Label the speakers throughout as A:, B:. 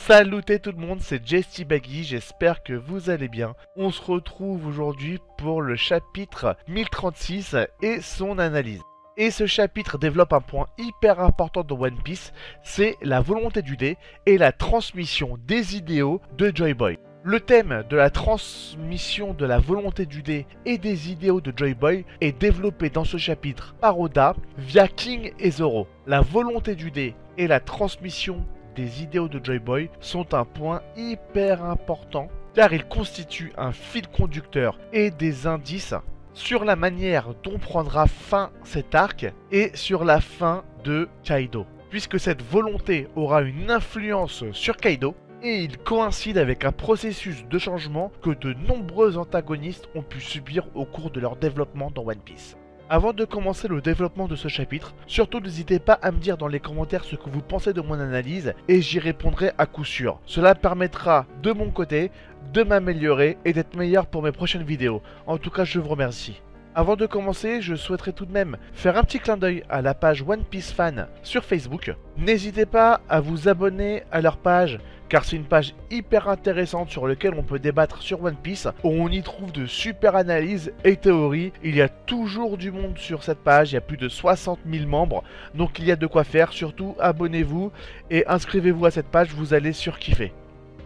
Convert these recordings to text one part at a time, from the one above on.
A: Salutez tout le monde, c'est JestiBaggy, j'espère que vous allez bien. On se retrouve aujourd'hui pour le chapitre 1036 et son analyse. Et ce chapitre développe un point hyper important dans One Piece, c'est la volonté du dé et la transmission des idéaux de Joy Boy. Le thème de la transmission de la volonté du dé et des idéaux de Joy Boy est développé dans ce chapitre par Oda via King et Zoro. La volonté du dé et la transmission des idéaux de Joy Boy sont un point hyper important car ils constituent un fil conducteur et des indices sur la manière dont prendra fin cet arc et sur la fin de Kaido. Puisque cette volonté aura une influence sur Kaido et il coïncide avec un processus de changement que de nombreux antagonistes ont pu subir au cours de leur développement dans One Piece. Avant de commencer le développement de ce chapitre, surtout n'hésitez pas à me dire dans les commentaires ce que vous pensez de mon analyse et j'y répondrai à coup sûr. Cela permettra de mon côté de m'améliorer et d'être meilleur pour mes prochaines vidéos. En tout cas, je vous remercie. Avant de commencer, je souhaiterais tout de même faire un petit clin d'œil à la page One Piece Fan sur Facebook. N'hésitez pas à vous abonner à leur page car c'est une page hyper intéressante sur laquelle on peut débattre sur One Piece, où on y trouve de super analyses et théories. Il y a toujours du monde sur cette page, il y a plus de 60 000 membres, donc il y a de quoi faire. Surtout abonnez-vous et inscrivez-vous à cette page, vous allez surkiffer.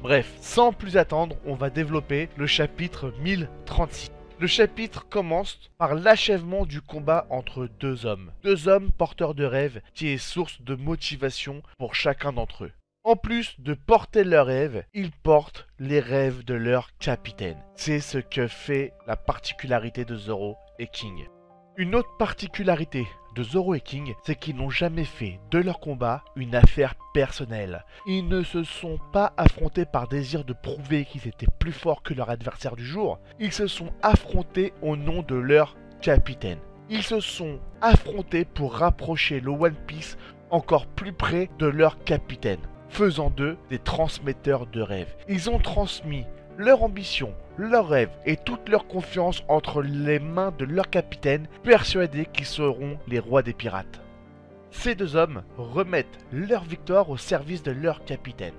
A: Bref, sans plus attendre, on va développer le chapitre 1036. Le chapitre commence par l'achèvement du combat entre deux hommes porteurs de rêves qui est source de motivation pour chacun d'entre eux. En plus de porter leurs rêves, ils portent les rêves de leur capitaine. C'est ce que fait la particularité de Zoro et King. Une autre particularité de Zoro et King, c'est qu'ils n'ont jamais fait de leur combat une affaire personnelle. Ils ne se sont pas affrontés par désir de prouver qu'ils étaient plus forts que leur adversaire du jour. Ils se sont affrontés au nom de leur capitaine. Ils se sont affrontés pour rapprocher le One Piece encore plus près de leur capitaine, faisant d'eux des transmetteurs de rêves. Ils ont transmis leur ambition, leurs rêves et toute leur confiance entre les mains de leur capitaine, persuadés qu'ils seront les rois des pirates. Ces deux hommes remettent leur victoire au service de leur capitaine.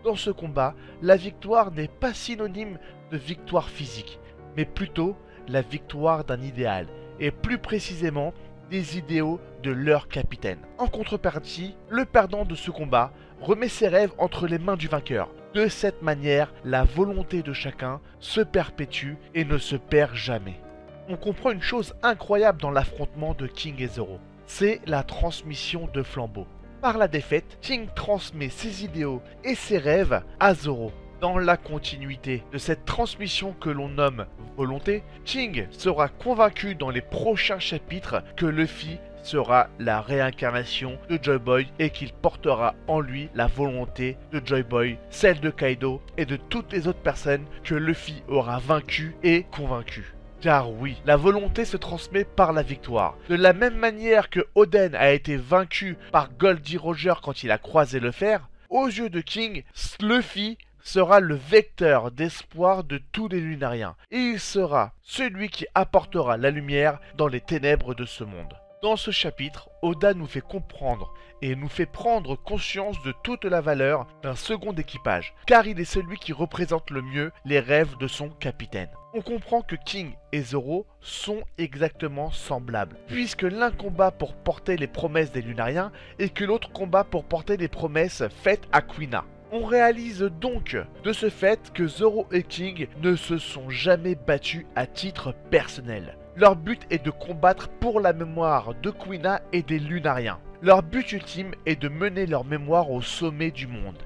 A: Dans ce combat, la victoire n'est pas synonyme de victoire physique, mais plutôt la victoire d'un idéal, et plus précisément des idéaux de leur capitaine. En contrepartie, le perdant de ce combat remet ses rêves entre les mains du vainqueur. De cette manière, la volonté de chacun se perpétue et ne se perd jamais. On comprend une chose incroyable dans l'affrontement de King et Zoro, c'est la transmission de flambeaux. Par la défaite, King transmet ses idéaux et ses rêves à Zoro. Dans la continuité de cette transmission que l'on nomme volonté, King sera convaincu dans les prochains chapitres que Luffy sera la réincarnation de Joy Boy et qu'il portera en lui la volonté de Joy Boy, celle de Kaido et de toutes les autres personnes que Luffy aura vaincues et convaincues. Car oui, la volonté se transmet par la victoire. De la même manière que Oden a été vaincu par Goldie Roger quand il a croisé le fer, aux yeux de King, Luffy sera le vecteur d'espoir de tous les lunariens. Et il sera celui qui apportera la lumière dans les ténèbres de ce monde. Dans ce chapitre, Oda nous fait comprendre et nous fait prendre conscience de toute la valeur d'un second équipage, car il est celui qui représente le mieux les rêves de son capitaine. On comprend que King et Zoro sont exactement semblables, puisque l'un combat pour porter les promesses des lunariens et que l'autre combat pour porter les promesses faites à Kuina. On réalise donc de ce fait que Zoro et King ne se sont jamais battus à titre personnel. Leur but est de combattre pour la mémoire de Kuina et des Lunariens. Leur but ultime est de mener leur mémoire au sommet du monde.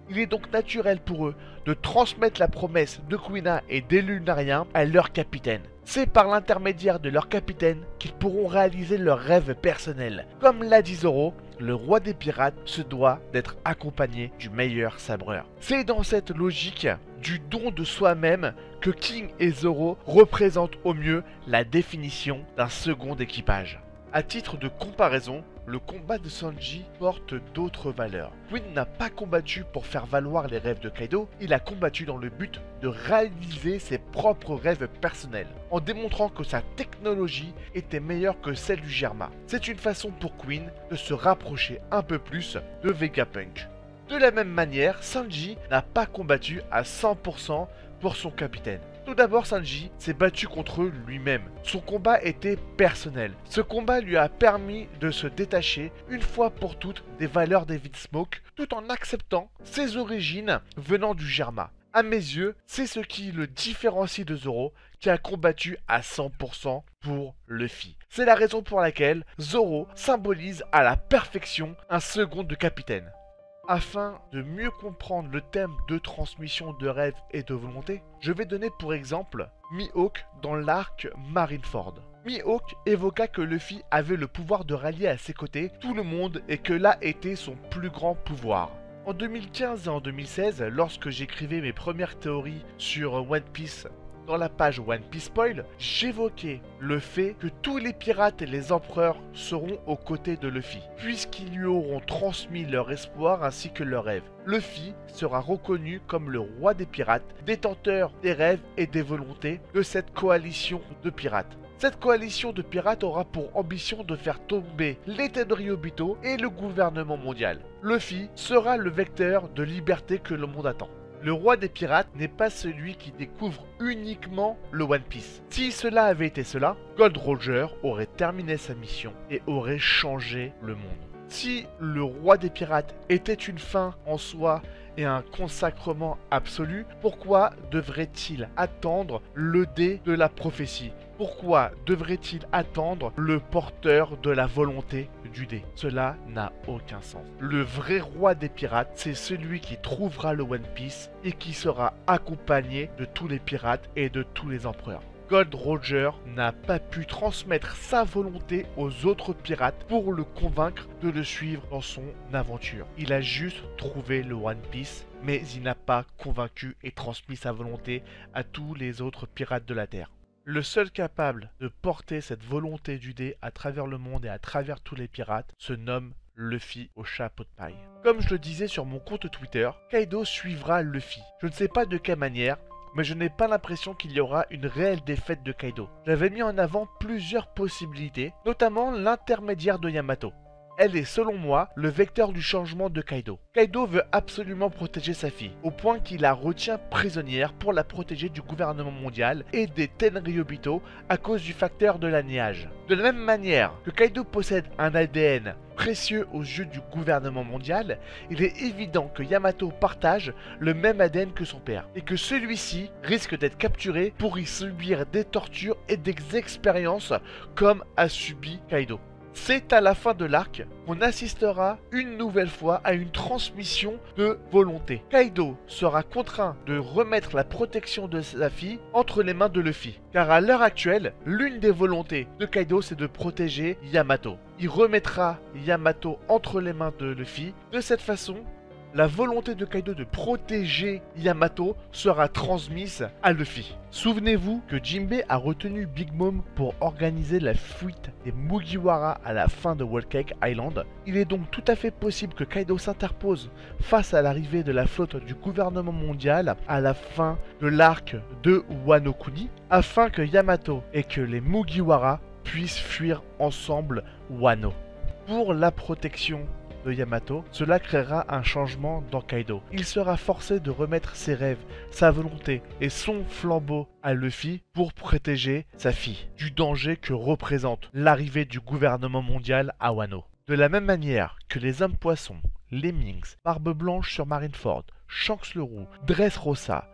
A: Il est donc naturel pour eux de transmettre la promesse de Kuina et des Lunariens à leur capitaine. C'est par l'intermédiaire de leur capitaine qu'ils pourront réaliser leurs rêves personnels. Comme l'a dit Zoro, le roi des pirates se doit d'être accompagné du meilleur sabreur. C'est dans cette logique du don de soi-même que King et Zoro représentent au mieux la définition d'un second équipage. À titre de comparaison, le combat de Sanji porte d'autres valeurs. Queen n'a pas combattu pour faire valoir les rêves de Kaido, il a combattu dans le but de réaliser ses propres rêves personnels, en démontrant que sa technologie était meilleure que celle du Germa. C'est une façon pour Queen de se rapprocher un peu plus de Vegapunk. De la même manière, Sanji n'a pas combattu à 100% pour son capitaine. Tout d'abord, Sanji s'est battu contre lui-même. Son combat était personnel. Ce combat lui a permis de se détacher une fois pour toutes des valeurs des Vinsmoke, tout en acceptant ses origines venant du Germa. À mes yeux, c'est ce qui le différencie de Zoro, qui a combattu à 100% pour Luffy. C'est la raison pour laquelle Zoro symbolise à la perfection un second de capitaine. Afin de mieux comprendre le thème de transmission de rêve et de volonté, je vais donner pour exemple Mihawk dans l'arc Marineford. Mihawk évoqua que Luffy avait le pouvoir de rallier à ses côtés tout le monde et que là était son plus grand pouvoir. En 2015 et en 2016, lorsque j'écrivais mes premières théories sur One Piece dans la page One Piece Spoil, j'évoquais le fait que tous les pirates et les empereurs seront aux côtés de Luffy, puisqu'ils lui auront transmis leur espoir ainsi que leurs rêves. Luffy sera reconnu comme le roi des pirates, détenteur des rêves et des volontés de cette coalition de pirates. Cette coalition de pirates aura pour ambition de faire tomber les Tenryubito et le gouvernement mondial. Luffy sera le vecteur de liberté que le monde attend. Le roi des pirates n'est pas celui qui découvre uniquement le One Piece. Si cela avait été cela, Gold Roger aurait terminé sa mission et aurait changé le monde. Si le roi des pirates était une fin en soi et un consacrement absolu, pourquoi devrait-il attendre le dé de la prophétie? Pourquoi devrait-il attendre le porteur de la volonté du dé? Cela n'a aucun sens. Le vrai roi des pirates, c'est celui qui trouvera le One Piece et qui sera accompagné de tous les pirates et de tous les empereurs. Gold Roger n'a pas pu transmettre sa volonté aux autres pirates pour le convaincre de le suivre dans son aventure. Il a juste trouvé le One Piece, mais il n'a pas convaincu et transmis sa volonté à tous les autres pirates de la Terre. Le seul capable de porter cette volonté du dé à travers le monde et à travers tous les pirates se nomme Luffy au chapeau de paille. Comme je le disais sur mon compte Twitter, Kaido suivra Luffy. Je ne sais pas de quelle manière, mais je n'ai pas l'impression qu'il y aura une réelle défaite de Kaido. J'avais mis en avant plusieurs possibilités, notamment l'intermédiaire de Yamato. Elle est selon moi le vecteur du changement de Kaido. Kaido veut absolument protéger sa fille, au point qu'il la retient prisonnière pour la protéger du gouvernement mondial et des Tenryubito à cause du facteur de l'alliage. De la même manière que Kaido possède un ADN précieux aux yeux du gouvernement mondial, il est évident que Yamato partage le même ADN que son père, et que celui-ci risque d'être capturé pour y subir des tortures et des expériences comme a subi Kaido. C'est à la fin de l'arc qu'on assistera une nouvelle fois à une transmission de volonté. Kaido sera contraint de remettre la protection de sa fille entre les mains de Luffy. Car à l'heure actuelle, l'une des volontés de Kaido c'est de protéger Yamato. Il remettra Yamato entre les mains de Luffy. De cette façon, la volonté de Kaido de protéger Yamato sera transmise à Luffy. Souvenez-vous que Jinbei a retenu Big Mom pour organiser la fuite des Mugiwara à la fin de Whole Cake Island. Il est donc tout à fait possible que Kaido s'interpose face à l'arrivée de la flotte du gouvernement mondial à la fin de l'arc de Wano Kuni, afin que Yamato et que les Mugiwara puissent fuir ensemble Wano. Pour la protection de Yamato, cela créera un changement dans Kaido. Il sera forcé de remettre ses rêves, sa volonté et son flambeau à Luffy pour protéger sa fille du danger que représente l'arrivée du gouvernement mondial à Wano. De la même manière que les hommes poissons, les Minks, Barbe Blanche sur Marineford, Shanks le Roux, Dressrosa,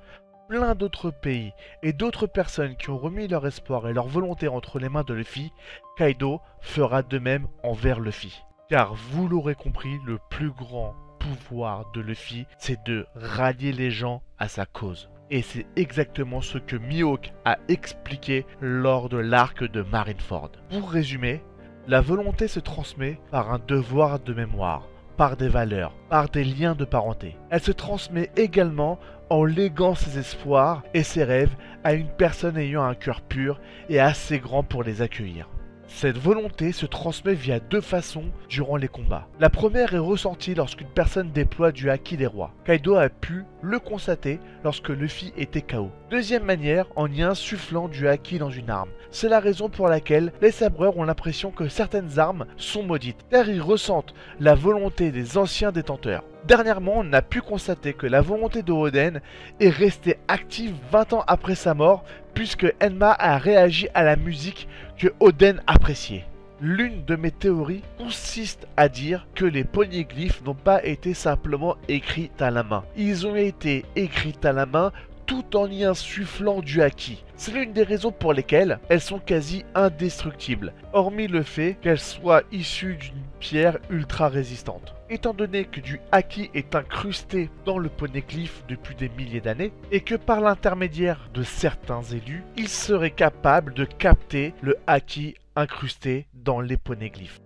A: plein d'autres pays et d'autres personnes qui ont remis leur espoir et leur volonté entre les mains de Luffy, Kaido fera de même envers Luffy. Car vous l'aurez compris, le plus grand pouvoir de Luffy, c'est de rallier les gens à sa cause. Et c'est exactement ce que Mihawk a expliqué lors de l'arc de Marineford. Pour résumer, la volonté se transmet par un devoir de mémoire, par des valeurs, par des liens de parenté. Elle se transmet également en léguant ses espoirs et ses rêves à une personne ayant un cœur pur et assez grand pour les accueillir. Cette volonté se transmet via deux façons durant les combats. La première est ressentie lorsqu'une personne déploie du haki des rois. Kaido a pu le constater lorsque Luffy était KO. Deuxième manière, en y insufflant du haki dans une arme. C'est la raison pour laquelle les sabreurs ont l'impression que certaines armes sont maudites, car ils ressentent la volonté des anciens détenteurs. Dernièrement, on a pu constater que la volonté de Oden est restée active 20 ans après sa mort, puisque Enma a réagi à la musique que Oden appréciait. L'une de mes théories consiste à dire que les poneglyphes n'ont pas été simplement écrits à la main. Ils ont été écrits à la main tout en y insufflant du haki. C'est l'une des raisons pour lesquelles elles sont quasi indestructibles, hormis le fait qu'elles soient issues d'une pierre ultra résistante. Étant donné que du haki est incrusté dans le poneglyphe depuis des milliers d'années, et que par l'intermédiaire de certains élus, ils seraient capables de capter le haki incrusté dans les poneglyphes.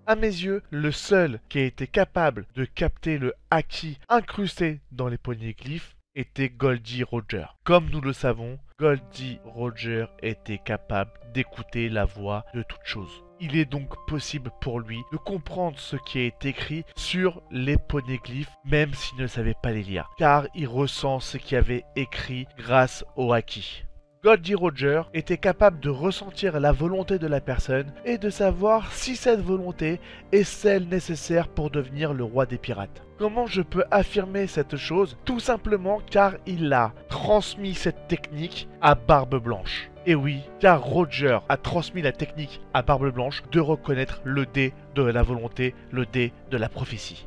A: À mes yeux, le seul qui a été capable de capter le haki incrusté dans les poneglyphes était Goldie Roger. Comme nous le savons, Goldie Roger était capable d'écouter la voix de toute chose. Il est donc possible pour lui de comprendre ce qui est écrit sur les poneglyphes, même s'il ne savait pas les lire, car il ressent ce qui avait écrit grâce au haki. Goldie Roger était capable de ressentir la volonté de la personne et de savoir si cette volonté est celle nécessaire pour devenir le roi des pirates. Comment je peux affirmer cette chose? Tout simplement car il a transmis cette technique à Barbe Blanche. Et oui, car Roger a transmis la technique à Barbe Blanche de reconnaître le dé de la volonté, le dé de la prophétie.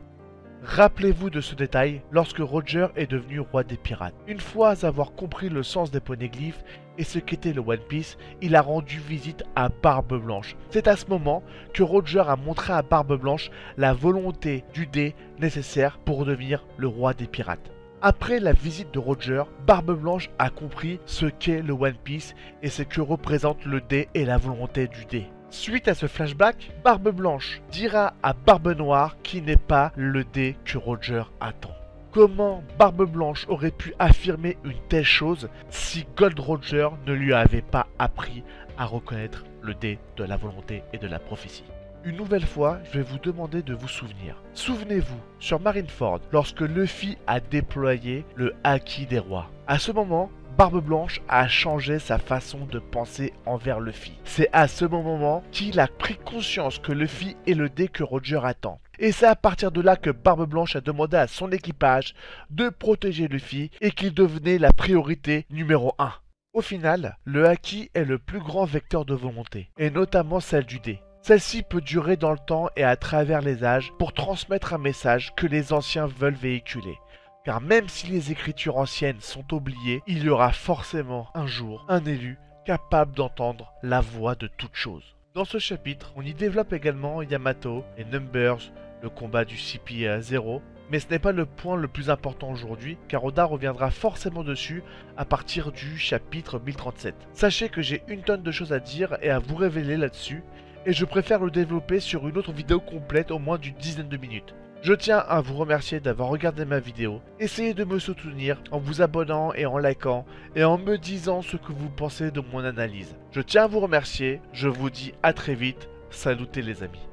A: Rappelez-vous de ce détail lorsque Roger est devenu roi des pirates. Une fois avoir compris le sens des poneglyphes et ce qu'était le One Piece, il a rendu visite à Barbe Blanche. C'est à ce moment que Roger a montré à Barbe Blanche la volonté du dé nécessaire pour devenir le roi des pirates. Après la visite de Roger, Barbe Blanche a compris ce qu'est le One Piece et ce que représente le dé et la volonté du dé. Suite à ce flashback, Barbe Blanche dira à Barbe Noire qu'il n'est pas le dé que Roger attend. Comment Barbe Blanche aurait pu affirmer une telle chose si Gold Roger ne lui avait pas appris à reconnaître le dé de la volonté et de la prophétie? Une nouvelle fois, je vais vous demander de vous souvenir. Souvenez-vous, sur Marineford, lorsque Luffy a déployé le haki des rois. À ce moment, Barbe Blanche a changé sa façon de penser envers Luffy. C'est à ce moment qu'il a pris conscience que Luffy est le dé que Roger attend. Et c'est à partir de là que Barbe Blanche a demandé à son équipage de protéger Luffy et qu'il devenait la priorité numéro 1. Au final, le haki est le plus grand vecteur de volonté, et notamment celle du dé. Celle-ci peut durer dans le temps et à travers les âges pour transmettre un message que les anciens veulent véhiculer. Car même si les écritures anciennes sont oubliées, il y aura forcément un jour un élu capable d'entendre la voix de toute chose. Dans ce chapitre, on y développe également Yamato et Numbers, le combat du CP0, mais ce n'est pas le point le plus important aujourd'hui, car Oda reviendra forcément dessus à partir du chapitre 1037. Sachez que j'ai une tonne de choses à dire et à vous révéler là-dessus, et je préfère le développer sur une autre vidéo complète au moins d'une dizaine de minutes. Je tiens à vous remercier d'avoir regardé ma vidéo. Essayez de me soutenir en vous abonnant et en likant et en me disant ce que vous pensez de mon analyse. Je tiens à vous remercier, je vous dis à très vite, salutez les amis.